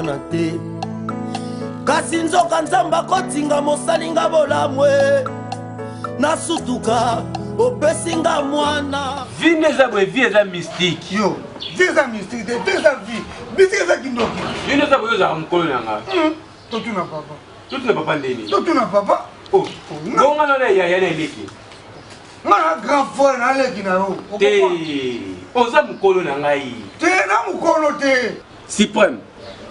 mona te kasi nzoka nzamba kotinga mosalinga bolamwe nasutuka opesinga mwana vie neza boye vie eza mystique yo vie eza mystique te vie eza vie mystique eza kindoki vie neza boye ozalaka mokolo nanga totuna papa totuna papa ndeni totuna papa bonga nona yaya na eleki ngana grand frère na leki na yo te oza mokolo na ngai te na mokolo te suprême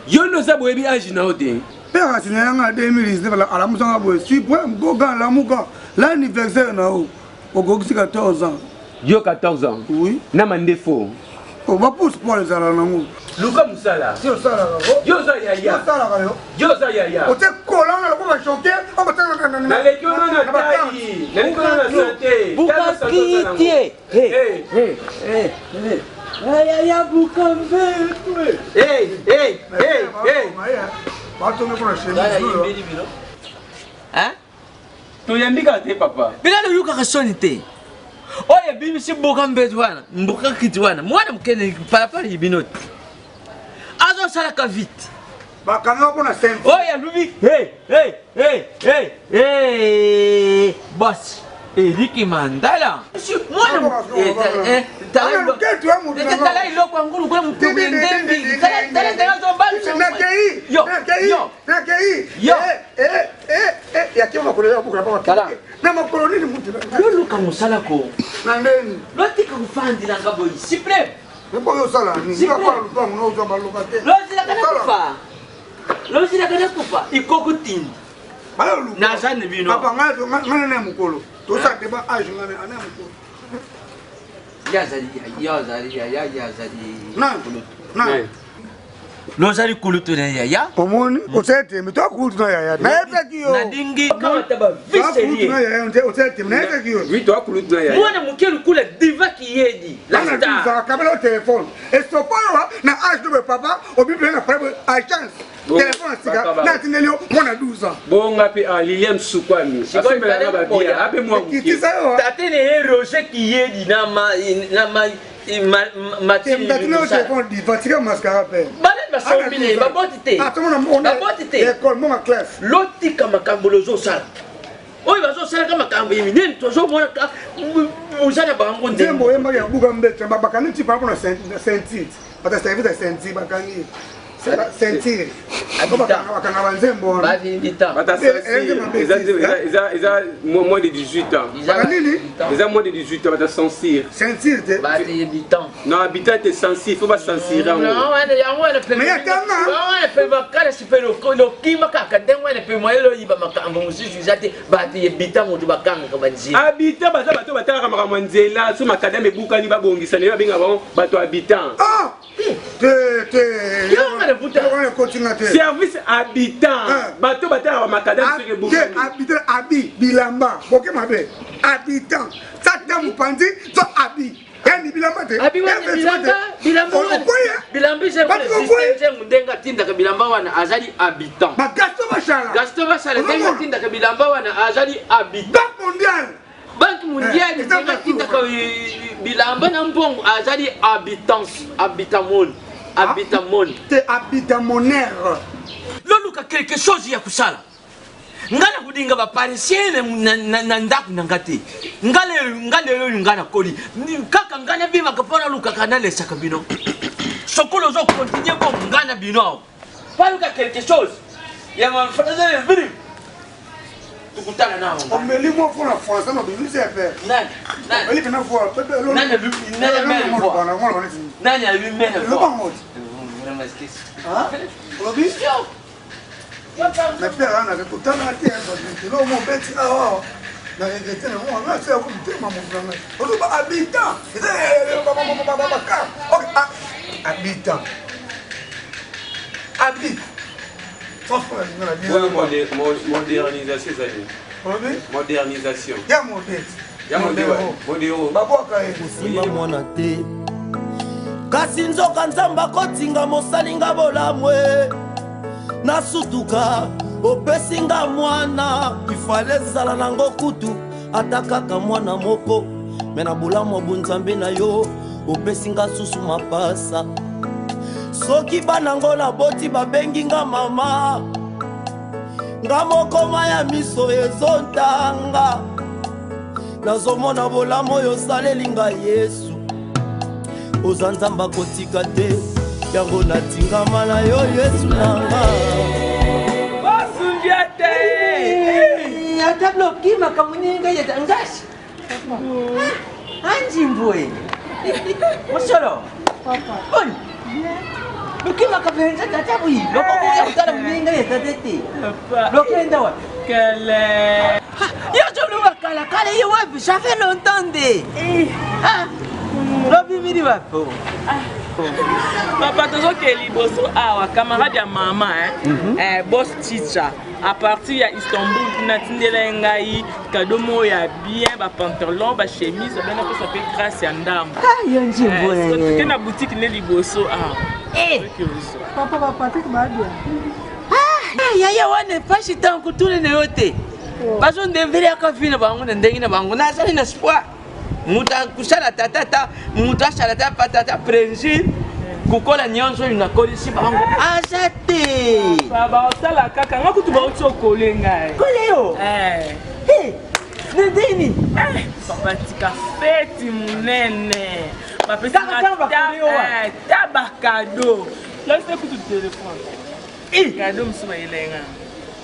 yo noza boyebi age na yo te père asinayanga 2019 alamusanga boye suprême gogan lamuka l'anniversaire na yo okokisi 14 ans yo 14 ans oui na mandefo bapousse poil ezala nango luka mosala si osalaka yo oza yaya osalaka yo yo oza yaya ote kolanga loko bachoke naleki ono na tai naleki ono na sante bukakitie yaya bukambetwe batonge mpona chemise toyambika te papa bila luyukaka soni te oyo bimisi mboka mbeti wana mboka kiti wana mwana mokene parapara yibino te azosalaka vite bakanga mpona oyo alubi bosi eriki mandala tala iloko yango lukula mutubu endembi tala loluka mosalako lotika kofandilanga boyi supreme lozilaka na kufa ikokutindi nazane bino ngana na mokolo tosate ba age ngana ana mokolo lozali kulutu na yaya omoni osetemi tokulutu na yaya nayebeki yo nadingi kamataba viselier na yaya osetemi nayebeki yo oui tokulutu na yaya mwana moke lukula diva kiyedi lastar kabela o telefone estopoyowa na age dobe papa obibele na frère agence telefone sika natindeli yo mwana 12 ans bonga pe Liliane Sukwami asemelanga babia ape mwa tate ne Roger kiyedi na lotika makambo lozosala oyo bazosalaka makambo eminene tozomona mosala bango nzembo oyembaki ya buka mbete bakangi ti mpona sentire bataservise sentire bakangi sentire bakanga banzembo wana eza moins de 18 ans eza moins de 18 ans batasensire sentire te non habitant te sensire faut basensire lokima kaka ndenge wana pe moyelo yiba makambo mosusu eza te bato yebita moto bakangaka banzela habitant baza bato batalaka makambo ya nzela so makadame ebukani babongisana babenga bango bato habitant service habitant bato batalaka makadame soki ebukani habitant abi bilamba boke mabe habitant sata mopanzi so abi yani bilamba te bilamba tindaka bilamba wana azali habitant gasto basala ndenga tindaka bilamba wana azali habitant banque mondiale ndenga tindaka bilamba na mbongo azali habitamonnaire loluka quelque chose ya kusala ngana kudinga baparisienne na ndaku nanga te ngalelo ngana koli kaka ngana bima kapona luka kana lesaka bino sokolo zo continuer ko ngana bino paluka quelque chose ya ma frère viri tukutana nao omeli mo fona français no bibi c'est faire nani eli kana voir nani a lui mère le bango lobi na père ana ke totana te lo mo beti awa na regretter mo na c'est ko te maman franga o ba habitant habitant modernisation modernisation ya modèle baboka esimba mwana te kasi nzoka nzamba kotinga mosalinga bolamwe nasutuka opesinga mwana ifale zala nango kutu ata kaka mwana moko me na bulamu bunzambe na yo opesinga susu mapasa soki banango na boti babengi nga mama nga mokoma ya miso ezontanga nazomona bolamu oyo osaleli nga Yesu oza nzambe akotika te yango natingama na yo Yesu nanga basungia te ata bloki makamuninga yeta ngasi anjimboe mosolo Papa. Oi. Bloki makapenza tata bui. Loko ya kutala muninga yeta tete. Bloki enda wa. Kale. Yo jolu bakala kale yo wapi ça fait longtemps de. Ah. Lobi miri wapo. Papa tozoke liboso awa camarade ya mama boss teacher à partir ya Istanbul kuna tindela ngai cadeau mo ya bien ba pantalon ba chemise bana ko s'appelle grâce ya ndam. Ah yo njimbo na na boutique ne liboso Papa Patrick ba bien. Ah ya wane fashi tanku tule ne yote. Bazo ndemvele akafina bangu na ndengi na bangu na sali na espoir. Muta kusala tata muta sala tata principe kukola nyonso inakolisi bangu azate baba osala kaka nga kutu ba otso kolenga koleo ndeni papa tika feti munene bapesa taba cadeau laisse kutu téléphone cadeau msuma ilenga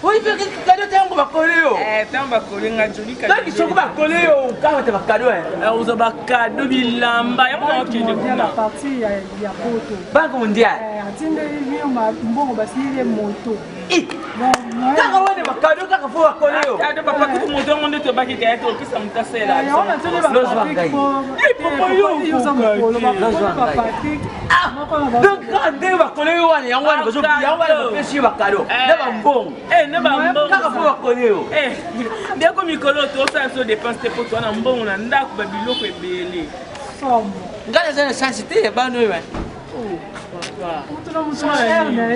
oui parce que cadeau tango bakoleo tango bakolenga joli cadeau tangi soko bakoleo kawa te bakado uza ba cadeau bilamba ya mwana okende kuna partie ya poto banque mondiale atinde hiyo mbongo basi ile moto kaka wane bakado kaka fo bakoleo cadeau papa kutu moto ngondo to bakite ya to kisa mtasela ona tele ba Patrick papa yo uza mokolo ba Patrick donc quand bakoleo wane yango wane bazo yango wane bapesi bakado na bambongo ne bambongo kaka fo bakoleo ndeko mikolo to sa so dépense te poto na mbongo na ndako ba biloko ebele ngana zana sensibilité ya bano yo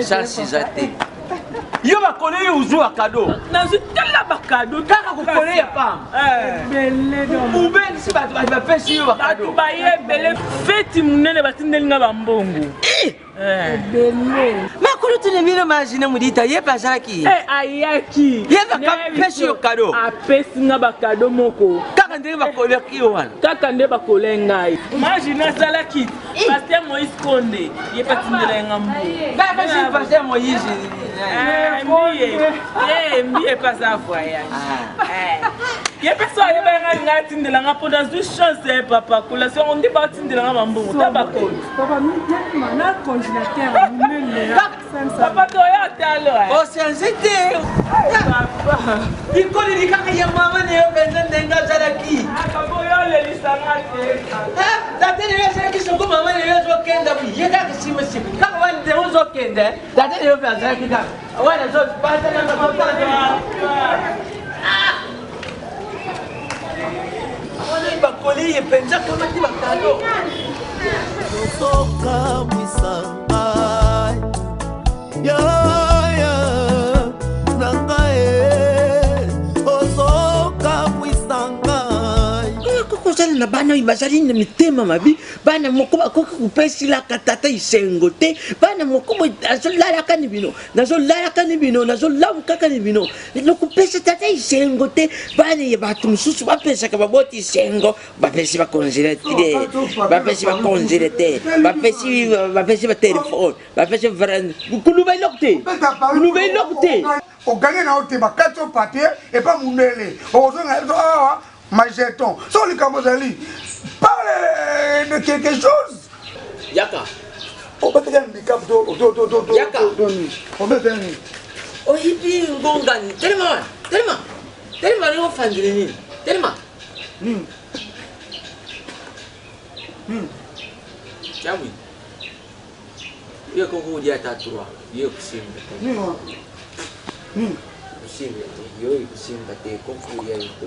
chance zate yo bakoleo uzwa kado nazitala bakado kaka kukolea pam ubengisi bato bapesi yo bakado bayebele feti munene batindeli nga bambongo makulu tune bino imagine mudita ye bazalaki ayaki ye bakapesi yo kado apesi nga bakado moko kaka ndenge bakoleki yo wana kaka nde bakole ngai imagine azalaki paster Moïse Konde ye patindela nga mbongo kaka si paster Moïse mbiye pas à voyage ye peso ayebanga nga atindela nga mpo nazwi chance papa kolation on dit batindela nga bambongo ta bakolo papa na congélateur papa toya talo osensite ikoli likaka ya mama ne yo benza ndenga azalaki akaboyolelisanga te tate ne yo azalaki soko mama ne yo azokenda ye kaka simasimu kaka wani te ozokenda tate ne yo mpe azalaki kaka wana bakoli ye penza kamati bakalo soka mwisanga ya nangae osoka mwisanga kokosala na bana oyo bazali na mitema mabi bana moko bakoki kopesilaka tata isengo te bana moko azolalaka ni bino nazolalaka ni bino nazolamukaka ni bino lokopesa tata isengo te bana ye bato mosusu bapesaka baboti isengo bapesi bakongele te bapesi bakongele te bapesi batelefone bapesi kuluba eloko te kuluba eloko te oganye na yo te bakati yo papier epa mundele okozonga awa majeton so likambo zali parle de quelque chose yaka obeteka handicap obeteni oyibi ngongani telema ni ofandile nini telema jamwi iyo kokuja tatua iyo kusimba kusimba iyo kusimba te kokuja ito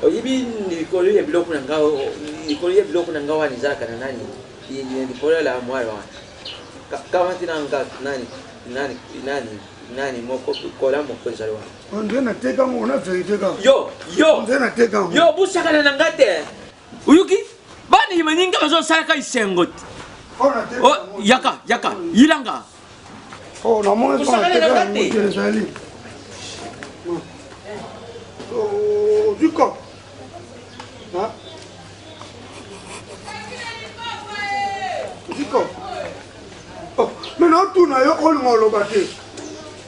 oyibi likolo ya biloko na ngao likolo ya biloko na ngao ni zaka na nani ni likolo la mwari wa kama tina nga nani moko kola moko zalwa onde na teka mo na verite ka yo onde na teka yo busaka na ngate uyuki bani yimaninga bazo saka isengot Oh, yaka, ilanga. Oh, na moni ko na tete ezali. Oh, duko. Ha? Duko. Oh, mais non tout na yo olingo lobate.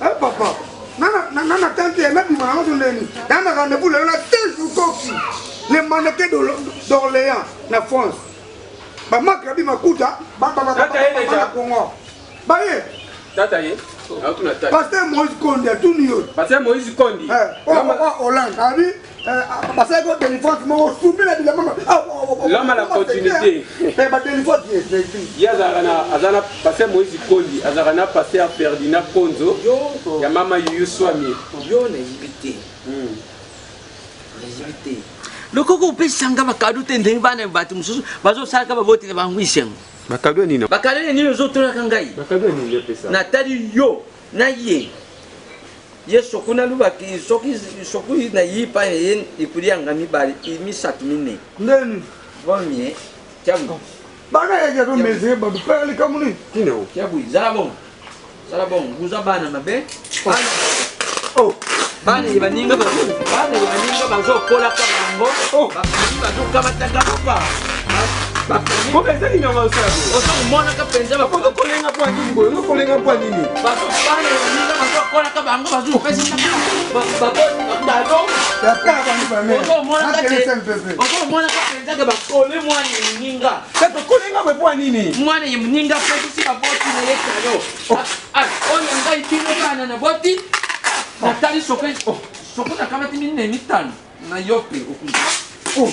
Eh papa. Nana tante ya mebi mwana moto ndeni. Nana rendez-vous le la tête koki. Les mannequins d'Orléans na France. Ba makabi makuta ba Congo. Ba ye. Tata ye. Pasteur Moïse Kondi Tunio. Pasteur Moïse Kondi. Hollande. Abi pasteur ko délivrance mo soumis la bilamama. L'homme à la continuité. Ba délivrance ya azana pasteur Moïse Kondi, azana pasteur Ferdinand Konzo. Ya mama Yuyu Swami. Yo na yibite. Lokoko upesanga bakadu tendeng bana batu mususu bazosaka babotela bangwiseng. Bakado nini? Bakado nini ozotola kangai? Bakado nini le pesa? Na tali yo na ye. Ye sokuna lubaki soku na yipa yen ikulianga mibali imisatu mine. Ndeni. Bomie. Tiabu. Bana ya ko meze ba du pele kamuni. Kino. Tiabu zarabon. Zarabon buza bana mabe. Oh. Bana yibaninga bazo kola kabango. Oh. Bazo kamataka pa. Ko pesa ni ngama usabu. Oso mona ka penza ba Ko kolenga kwa nini boy? Ko kolenga kwa nini? bazo bana yibaninga bazo kola kabango bazo pesa babo Ya ka ba ni ba me. oso mona ka penza ka bakole mwana yininga. Tata kolenga kwa nini? Mwana yininga pesa si baboti na yekalo. Oyo ngai tino bana na boti. Natali sokona kama timi nene tano na yope okundi. Oh.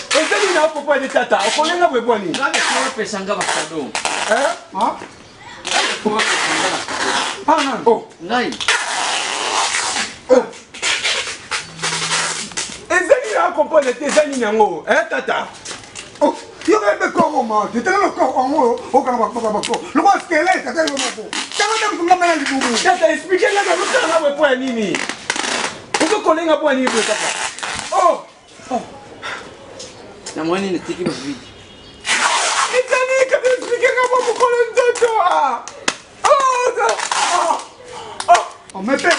Ezali na popo de tata. Kolenga kwa nini? Ngabe kwa pesa ngaba kado. Ha? Kwa pesa ngaba. Pana. Oh. Ngai. Oh. Ezali na compone tezani nango. Tata. Oh, yo be ko ma. Tu te lo ko ongo o kana ba ko. Lo ba skele ta te lo mo. Tama te ko ngama na libubu. Tata explique la kwa kwa nini? Uko kolenga kwa nini tata? Oh. Oh. Na mwani ni tiki bavidi. Ezali ka explique ngama ko kolonzoto. Oh, me père,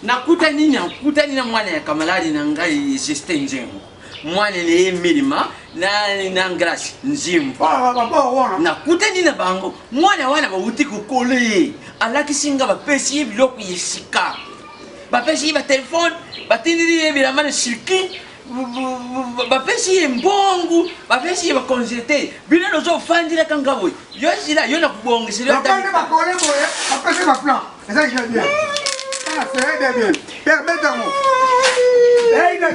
Nakuta nini mwana ya kamalari na ngai Justin Njengo. Mwana ni milima na ngrashi nzimba. Nakuta nini bango mwana wana bauti kukole. Alaki singa bapesi yebiloko yesika. Bapesi ba telefone, batindiri yebilamana shirki. Bapesi mbongo, bapesi bakonzete. Bila nozo fandira kangabo. Yo sila yo na kubongisira. Bakande bakole boye, bapesi ba plan. Ça je bien. Ah, c'est bien. Permettez-moi. Bien.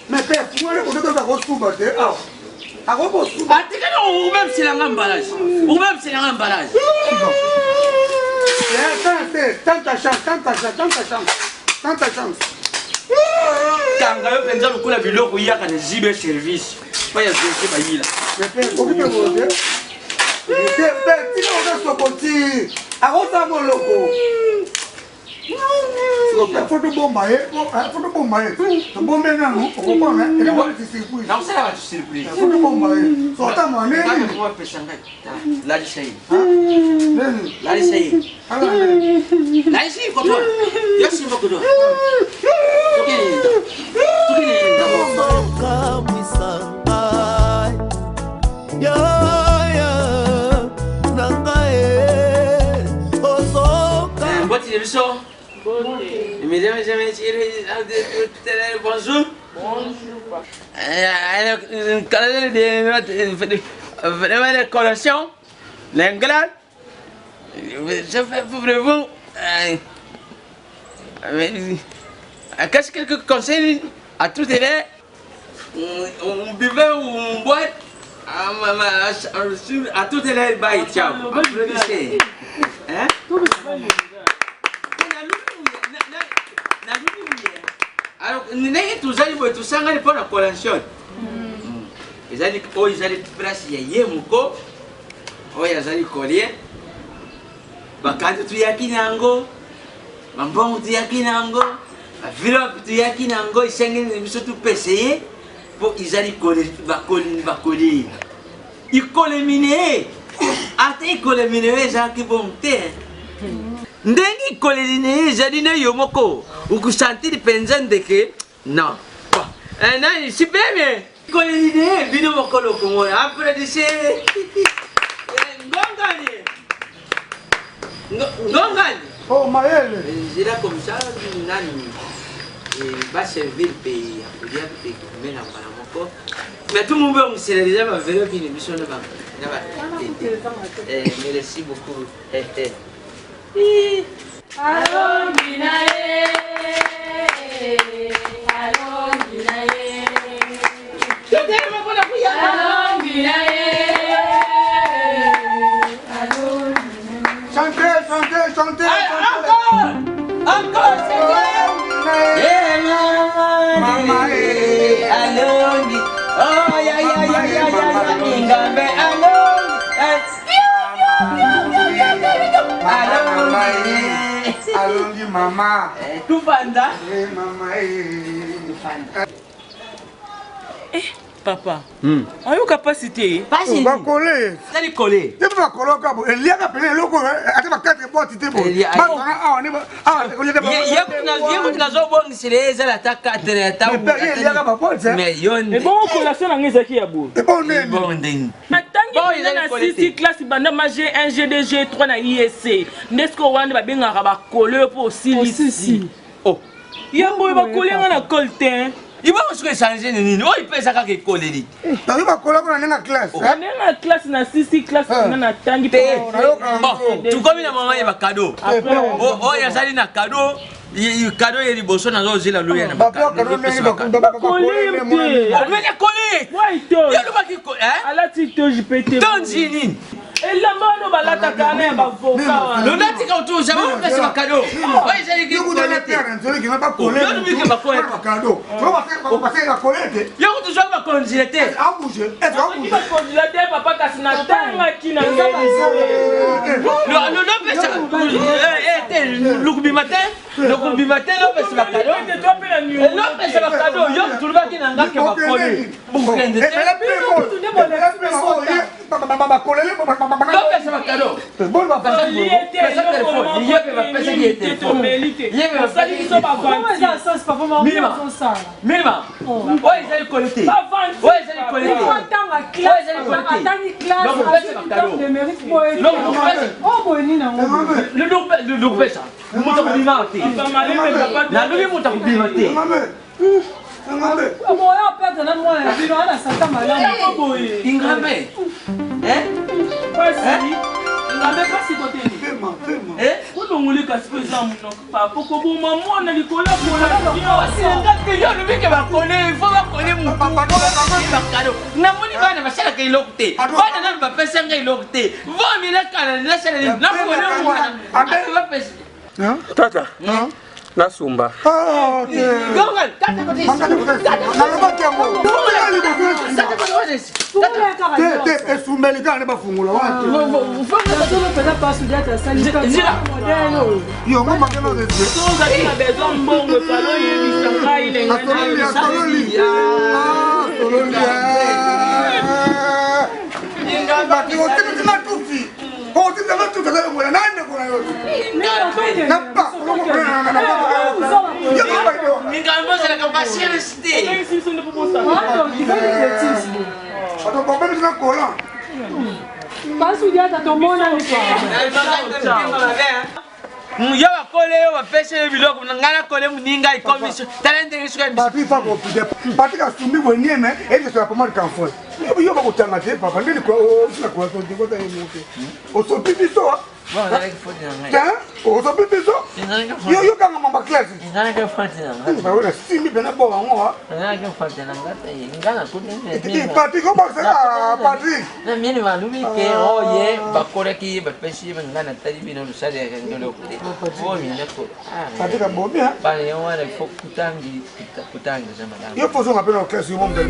Mais père, tu vois le côté de la retrouver. Ah, robot. Atika no même c'est la emballage. Ou même c'est la emballage. Tanta chance. Kanga yo penza lukula biloko yaka na zibe service. Pa ya zote bayila. Mais père, comment tu veux? Père, tu vas au côté. Arrota mon logo. Faut de bombaye. De bomber non, on comprend hein. Et moi c'est surprise. Non, ça va te surprise. Faut de bombaye. Sorta moi né. Kanga kwa pesa ngai. La lisai. Nani? La lisai. La lisai kwa toi. Yo simba kwa toi. Tukini Soka mwisanga ya nangae osoka. Mboti de biso. Mesdames et messieurs, bonjour. Alors, vraiment de collation, l'anglais, je fais pour vous. Qu'est-ce que quelques conseils à tout à l'heure? On buvait ou on boit à tout à l'heure, bye, ciao. Applaudissez. Hein? Alors, nenge tuzali boye tusangani mpo na collation. Ezali oyo ezali place ya ye moko oyo azali collier. Bakante tuyaki nango, bambongo tuyaki nango, bavilope tuyaki nango, esengeli biso tupesa ye po izali bakoli ikolemine ate ikolemine ezalaki bon te ndenge ikolelini ezali na yo moko ukusantiri mpenza ndeke non nani sibeme ikolelini bino mokolo komoya apredise ngongani Oh, Maëlle. J'ai là comme ça, va servir le pays, il y a des pays qui mènent à Palamoko. Mais tout le monde veut me déjà ma vélo qui ne mission de ma. Merci beaucoup. Allons, Guinaé. Allons, Guinaé. Allons, Guinaé. Chantez. Encore, Mama, Alongi. Oh, ya, Ingambe, Alongi, mama. Tufanda. Mama, Tufanda. Papa, ayo capacité. Pas on va coller. Ça lui coller. Tu vas coller au il y a appelé le loco, attends ma carte pour tu te bon. Il y a mais yon et bon collation na ngezaki ya bo. bon né. Matangi na 6 classe banda ma G1 G2 G3 na ISC. Nesco wande ba bengaka ba coller pour silisi. Oh. Ya boy ba coller na coltin. Il va se changer nini. Oh, il peut ça ka coller. Tu vas coller pour la classe. On est na classe na 6 classe na tangi bon, tu comme na maman ya ba cadeau. Oh, ya sali na cadeau. Il cadeau ya liboso na zo zila loya na ba. Cadeau nini ba coller. Mais coller. Ouais, to. Ya lo ba ki hein? Ala ti to JPT. Tonzi nini? Elamba no balata kana ba voka. Le nati ka tu jamais on fait ça cadeau. Ouais, j'ai dit Vous devez faire un truc qui n'a pas collé. Cadeau. Tu vas passer la collette. Yo tu joues ba congélateur. À bouger. Est-ce à bouger? Ba congélateur papa kasina tanga kina. Non, mais ça. Le matin, non, mais c'est pas cadeau. Non, mais c'est pas cadeau. Yo tu vas qui n'a pas va coller. Bon, plein de temps. Non, mais c'est pas cadeau. Bon, va passer. Il y a pas passer qui était. Il y a ça qui sont pas ça c'est pas vraiment ça. Minimum. Ouais, ils allaient collecter. Ouais, ils allaient collecter. Tata, nasumba. Ya va coller, on va pêcher le biloko, on va coller muninga et commission. Talent de suka. Papi pas pour Papi a soumis au nième et je suis pas mal qu'enfant. Yo va kutanga te papa ndeni kwa sina kwa so ndiko ta yemoke. O so pipi so. Bon, on a qu'il faut dire. Hein? O so pipi so. Yo kanga mama class. On a qu'il faut dire. Ba wala simi bena bo wango. On a qu'il faut dire ngata ngana kuni. Papi ko ba sa Patrick. Na mimi malumi ke oye bakora ki bapeshi ngana tari bino lusale ngolo kuti. Bo mi ne ko. Patrick a bobi ha. Ba yo wana fo kutangi zama. Yo poso ngapena class yo mo mbe.